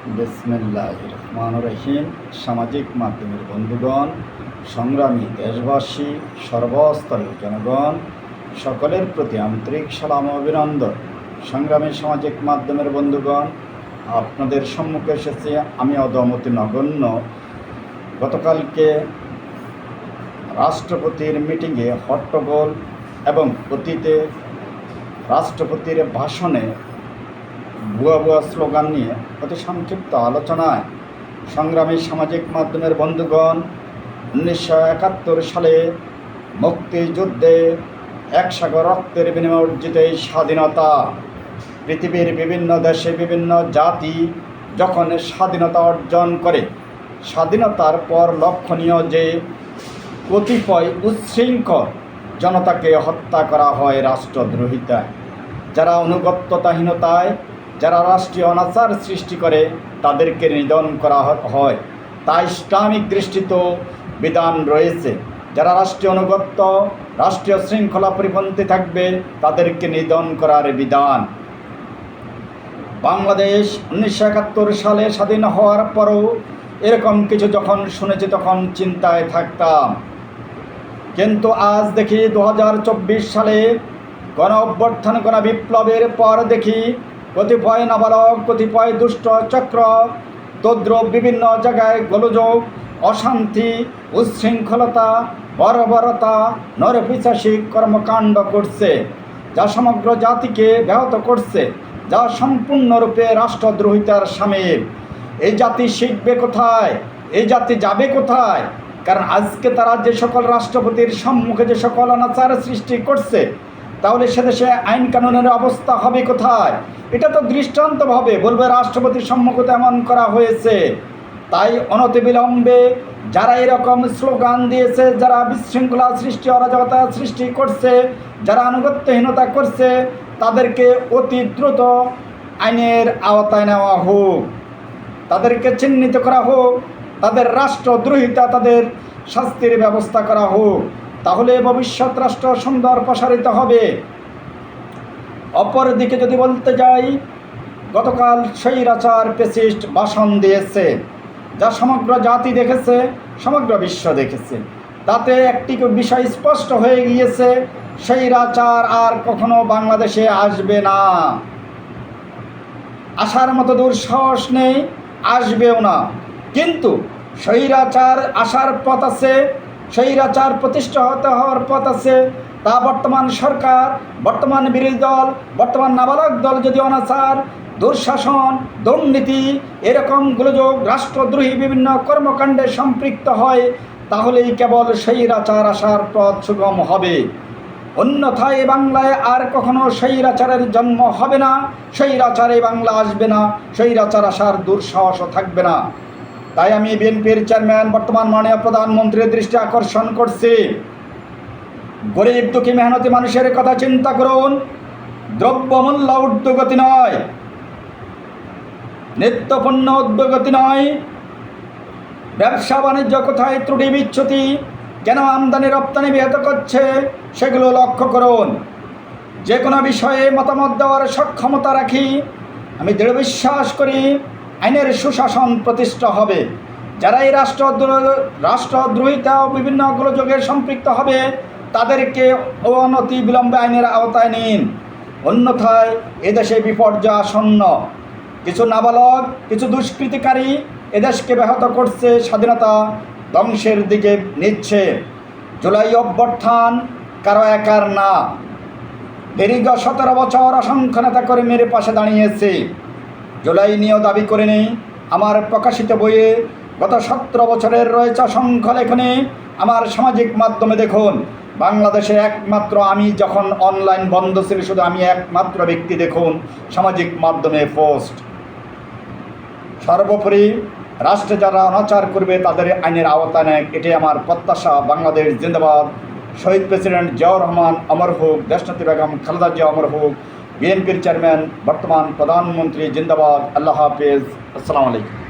বিসমিল্লাহির রহমানির রহিম। সামাজিক মাধ্যমের বন্ধুগণ, সংগ্রামী দেশবাসী, সর্বস্তরের জনগণ, সকলের প্রতি আন্তরিক সালাম ও অভিনন্দন। সংগ্রামী সামাজিক মাধ্যমের বন্ধুগণ, আপনাদের সম্মুখে এসেছি আমি অদমতি নগণ্য। গতকালকে রাষ্ট্রপতির মিটিংয়ে হট্টগোল এবং অতীতে রাষ্ট্রপতির ভাষণে ভুয়া স্লোগান নিয়ে অতি সংক্ষিপ্ত আলোচনায় সংগ্রামী সামাজিক মাধ্যমের বন্ধুগণ, 1971 সালে মুক্তিযুদ্ধে এক সাগর রক্তের বিনিময়ে অর্জিত এই স্বাধীনতা, পৃথিবীর বিভিন্ন দেশে বিভিন্ন জাতি যখন স্বাধীনতা অর্জন করে, স্বাধীনতার পর লক্ষণীয় যে কতিপয় উচ্ছৃঙ্খল জনতাকে হত্যা করা হয় রাষ্ট্রদ্রোহিতায়, যারা আনুগত্যতাহীনতায়, যারা রাষ্ট্রীয় অনাচার সৃষ্টি করে তাদেরকে নিধন করা হয়। তা ইসলামিক দৃষ্টিতেও বিধান রয়েছে। যারা রাষ্ট্রীয় আনুগত্য, রাষ্ট্রীয় শৃঙ্খলা পরিপন্থী থাকবে তাদেরকে নিধন করার বিধান। বাংলাদেশ 1971 সালে স্বাধীন হওয়ার পরও এরকম কিছু যখন শুনেছি তখন চিন্তায় থাকতাম, কিন্তু আজ দেখি 2024 সালে গণ অভ্যুত্থান, গণ বিপ্লবের পর দেখি কতিপয় নাবালক, কতিপয় দুষ্ট চক্র তদ্রুপ বিভিন্ন জায়গায় গোলযোগ, অশান্তি, উচ্ছৃঙ্খলতা, বর্বরতা, নরপিশাচিক কর্মকাণ্ড করছে, যা সমগ্র জাতিকে ব্যাহত করছে, যা সম্পূর্ণরূপে রাষ্ট্রদ্রোহিতার শামিল। এই জাতি শিখবে কোথায়? এই জাতি যাবে কোথায়? কারণ আজকে তারা যে সকল রাষ্ট্রপতির সম্মুখে যে সকল অনাচার সৃষ্টি করছে, তাহলে সে দেশে আইন কানুনের অবস্থা হবে কোথায়? এটা তো দৃষ্টান্তভাবে বলবে রাষ্ট্রপতির সম্মুখে এমন করা হয়েছে। তাই অনতিবিলম্বে যারা এরকম স্লোগান দিয়েছে, যারা বিশৃঙ্খলা সৃষ্টি, অরাজকতা সৃষ্টি করছে, যারা আনুগত্যহীনতা করছে, তাদেরকে অতি দ্রুত আইনের আওতায় নেওয়া হোক, তাদেরকে চিহ্নিত করা হোক, তাদের রাষ্ট্রদ্রোহিতা, তাদের শাস্তির ব্যবস্থা করা হোক। তাহলে ভবিষ্যৎ রাষ্ট্র সুন্দর প্রসারিত হবে। অপরদিকে যদি বলতে যাই, গতকাল স্বৈরাচার ফ্যাসিস্ট ভাষণ দিয়েছে, যা সমগ্র জাতি দেখেছে, সমগ্র বিশ্ব দেখেছে। তাতে একটি বিষয় স্পষ্ট হয়ে গিয়েছে, স্বৈরাচার আর কখনো বাংলাদেশে আসবে না। আসার মতো দুঃসাহস নেই, আসবেও না। কিন্তু স্বৈরাচার আসার পথ আছে, স্বৈরাচার প্রতিষ্ঠিত হওয়ার পথ আছে। তা বর্তমান সরকার, বর্তমান বিরোধী দল, বর্তমান নাবালক দল যদি অনাচার, দুঃশাসন, দুর্নীতি, এরকম গোলযোগ, রাষ্ট্রদ্রোহী বিভিন্ন কর্মকাণ্ডে সম্পৃক্ত হয়, তাহলেই কেবল স্বৈরাচার আসার পথ সুগম হবে। অন্যথায় বাংলায় আর কখনো স্বৈরাচারের জন্ম হবে না, স্বৈরাচারে বাংলা আসবে না, স্বৈরাচার আসার দুঃসাহসও থাকবে না। তাই আমি বিএনপির চেয়ারম্যান, বর্তমান মাননীয় প্রধানমন্ত্রীর দৃষ্টি আকর্ষণ করছি, গরিব দুঃখী মেহনতি মানুষের কথা চিন্তা করুন। দ্রব্যমূল্য ঊর্ধ্বগতি নয়, নিত্যপণ্য ঊর্ধ্বগতি নয়, ব্যবসা বাণিজ্য কোথায় ত্রুটি বিচ্যুতি, কেন আমদানি রপ্তানি ব্যাহত করছে, সেগুলো লক্ষ্য করুন। যে কোনো বিষয়ে মতামত দেওয়ার সক্ষমতা রাখি। আমি দৃঢ় বিশ্বাস করি আইনের সুশাসন প্রতিষ্ঠা হবে। যারা এই রাষ্ট্রদ্রোহিতা ও বিভিন্ন গোলযোগে সম্পৃক্ত হবে, তাদেরকে অনতি বিলম্বে আইনের আওতায় নিন। অন্যথায় এদেশে বিপর্যয় আসন্ন। কিছু নাবালক, কিছু দুষ্কৃতিকারী এদেশকে ব্যাহত করছে, স্বাধীনতা ধ্বংসের দিকে নিচ্ছে। জুলাই অভ্যুত্থান কারো একার না। দীর্ঘ 17 বছর অসংখ্য নেতা কর্মীর পাশে দাঁড়িয়েছে। জুলাই নিয়েও দাবি করে নেই। আমার প্রকাশিত বইয়ে গত 17 বছরের রয়েছে অসংখ্য লেখনী। আমার সামাজিক মাধ্যমে দেখুন, বাংলাদেশে একমাত্র আমি, যখন অনলাইন বন্ধ ছিল, শুধু আমি একমাত্র ব্যক্তি দেখুন সামাজিক মাধ্যমে পোস্ট। সর্বোপরি রাষ্ট্রে যারা অনাচার করবে তাদের আইনের আওতায় নেয়, এটাই আমার প্রত্যাশা। বাংলাদেশ জিন্দাবাদ। শহীদ প্রেসিডেন্ট জিয়াউর রহমান অমর হোক, দেশনেত্রী বেগম খালেদা জিয়া অমর হোক, বিএনপির চেয়ারম্যান, বর্তমান প্রধানমন্ত্রী জিন্দাবাদ। আল্লাহ হাফেজ। আসসালামু আলাইকুম।